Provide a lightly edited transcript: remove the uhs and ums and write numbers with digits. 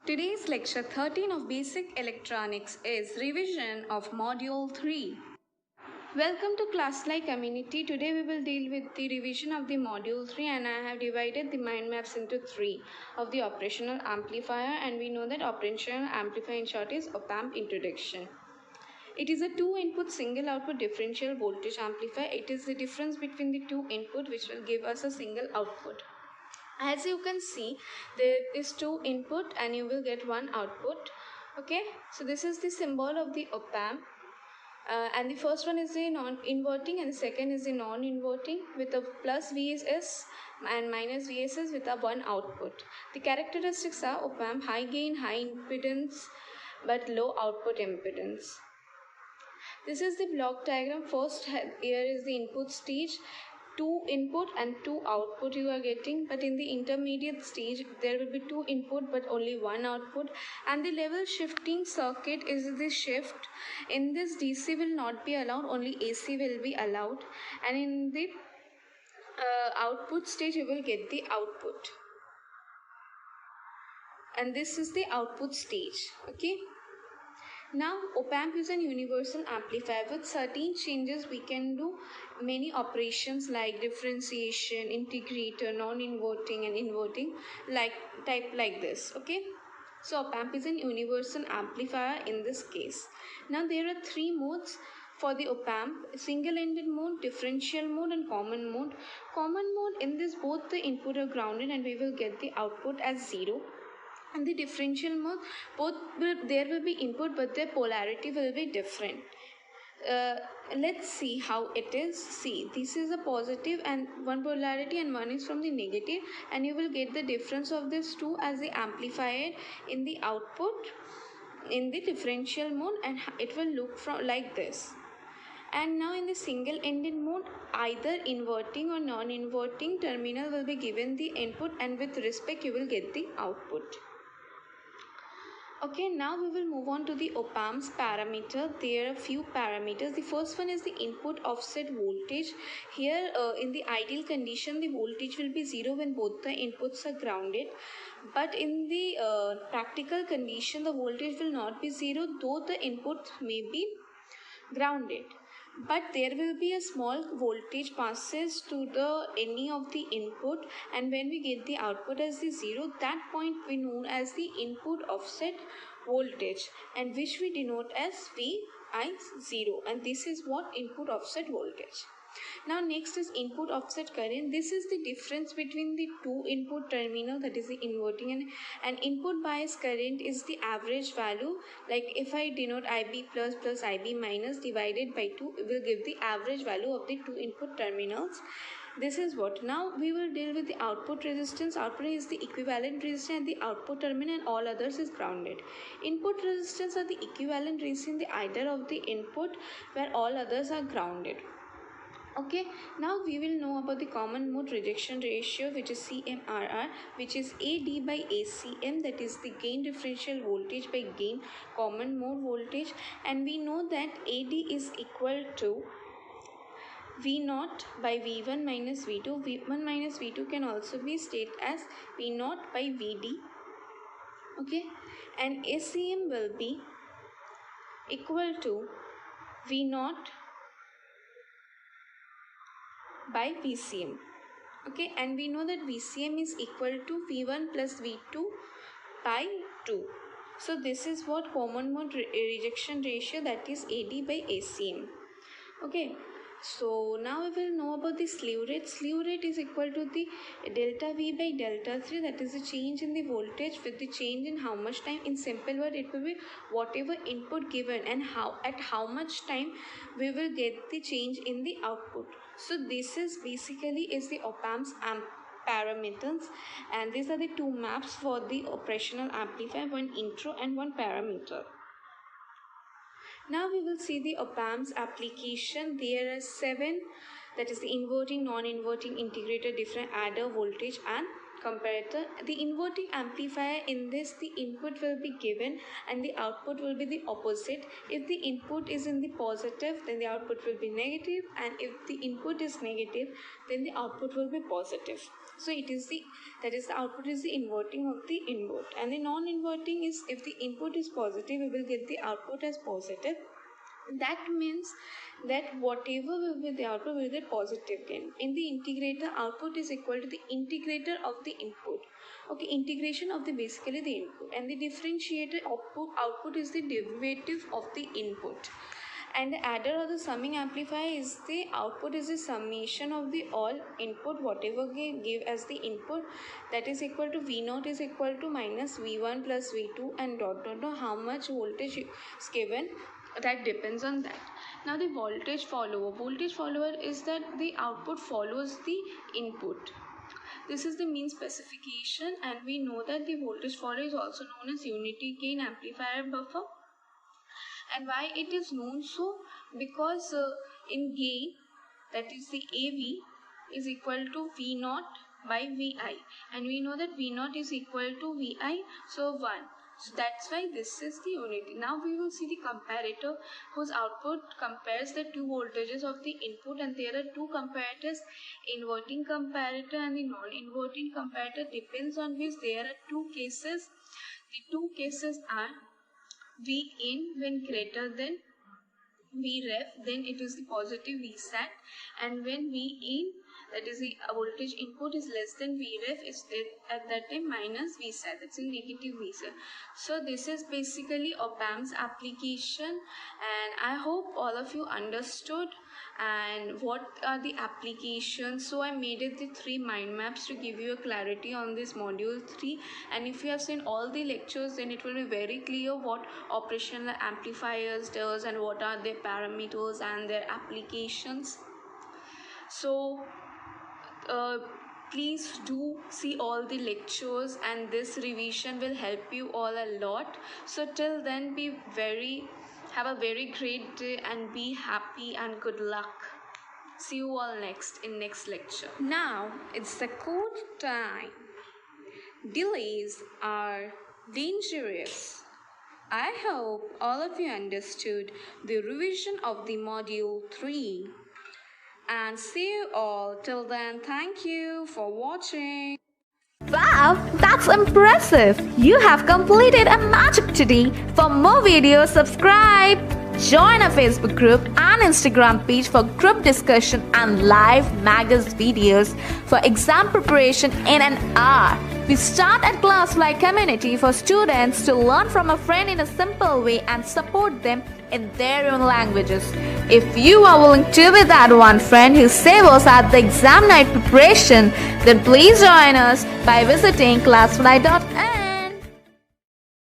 Today's lecture 13 of Basic Electronics is revision of Module 3. Welcome to Class-like Community. Today we will deal with the revision of the Module 3 and I have divided the mind maps into 3 of the operational amplifier, and we know that operational amplifier in short is op-amp introduction. It is a 2-input single output differential voltage amplifier. It is the difference between the 2 input which will give us a single output. As you can see, there is 2 input and you will get 1 output. Okay, so this is the symbol of the op-amp, and the first one is the non-inverting and the second is the non-inverting with a plus VSS and minus VSS with a 1 output. The characteristics are op-amp high gain, high impedance but low output impedance. This is the block diagram. First here is the input stage, 2 input and 2 output you are getting, but in the intermediate stage there will be 2 input but only 1 output, and the level shifting circuit is the shift. In this DC will not be allowed, only AC will be allowed, and in the output stage you will get the output, and this is the output stage. Okay, now op-amp is an universal amplifier. With certain changes we can do many operations like differentiation, integrator, non-inverting and inverting, like this. Okay, so op-amp is an universal amplifier in this case. Now there are 3 modes for the op-amp: single-ended mode, differential mode and common mode. Common mode, in this both the input are grounded and we will get the output as 0. And the differential mode, there will be input but their polarity will be different. Let's see how it is. See, this is a positive and one polarity and one is from the negative, and you will get the difference of these two as the amplifier in the output in the differential mode, and it will look from like this. And now in the single ended mode, either inverting or non-inverting terminal will be given the input, and with respect you will get the output. Okay, now we will move on to the op-amp's parameter. There are a few parameters. The first one is the input offset voltage. Here in the ideal condition the voltage will be 0 when both the inputs are grounded, but in the practical condition the voltage will not be 0 though the input may be grounded, but there will be a small voltage passes to the any of the input, and when we get the output as the 0, that point we know as the input offset voltage, and which we denote as VI0, and this is what input offset voltage. Now next is input offset current. This is the difference between the 2 input terminal, that is the inverting and input bias current is the average value. Like if I denote IB plus IB minus divided by 2, it will give the average value of the 2 input terminals. This is what. Now we will deal with the output resistance. Output is the equivalent resistance at the output terminal and all others is grounded. Input resistance are the equivalent resistance in the either of the input where all others are grounded. Okay, now we will know about the common mode rejection ratio, which is CMRR, which is AD by ACM, that is the gain differential voltage by gain common mode voltage, and we know that AD is equal to V0 by V1 minus V2. V1 minus V2 can also be stated as V0 by VD. Okay, and ACM will be equal to V0 by VCM. Okay, and we know that VCM is equal to V1 plus V2 by 2. So this is what common mode rejection ratio, that is AD by ACM. Okay, so now we will know about the slew rate. Slew rate is equal to the delta V by delta 3, that is the change in the voltage with the change in how much time. In simple word, it will be whatever input given and at how much time we will get the change in the output. So this is basically is the op-amp's parameters, and these are the 2 maps for the operational amplifier, one intro and one parameter. Now we will see the op-amp's application. There are 7, that is the inverting, non-inverting, integrator, different adder, voltage and comparator. The inverting amplifier, in this the input will be given and the output will be the opposite. If the input is in the positive, then the output will be negative, and if the input is negative, then the output will be positive. So that is the output is the inverting of the input, and the non-inverting is if the input is positive, we will get the output as positive. That means that whatever will be the output will be positive gain. In the integrator, output is equal to the integrator of the input. Okay, integration of the basically the input, and the differentiator output is the derivative of the input. And the adder or the summing amplifier is the output is the summation of the all input whatever give as the input, that is equal to V0 is equal to minus V1 plus V2 and dot dot dot. How much voltage is given, that depends on that. Now the voltage follower is that the output follows the input. This is the mean specification, and we know that the voltage follower is also known as unity gain amplifier buffer. And why it is known so? Because in gain, that is the AV is equal to V0 by Vi, and we know that V0 is equal to Vi, so 1. So that's why this is the unity. Now we will see the comparator whose output compares the two voltages of the input, and there are two comparators, inverting comparator and the non-inverting comparator, depends on which there are two cases. The two cases are V in when greater than V ref, then it is the positive V sat, and when V in, that is the voltage input is less than V ref, is at that time minus V sat, that's a negative V sat. So this is basically op-amps application, and I hope all of you understood and what are the applications. So I made it the 3 mind maps to give you a clarity on this module 3, and if you have seen all the lectures, then it will be very clear what operational amplifiers does and what are their parameters and their applications. So please do see all the lectures, and this revision will help you all a lot. So till then, have a very great day and be happy and good luck. See you all in next lecture. Now it's the code time. Delays are dangerous. I hope all of you understood the revision of the module 3. And see you all till then. Thank you for watching. Wow, that's impressive! You have completed a magic today. For more videos, subscribe. Join our Facebook group and Instagram page for group discussion and live magazine videos for exam preparation in an hour. We start a class-like community for students to learn from a friend in a simple way and support them in their own languages. If you are willing to be that one friend who saves us at the exam night preparation, then please join us by visiting classfly.in.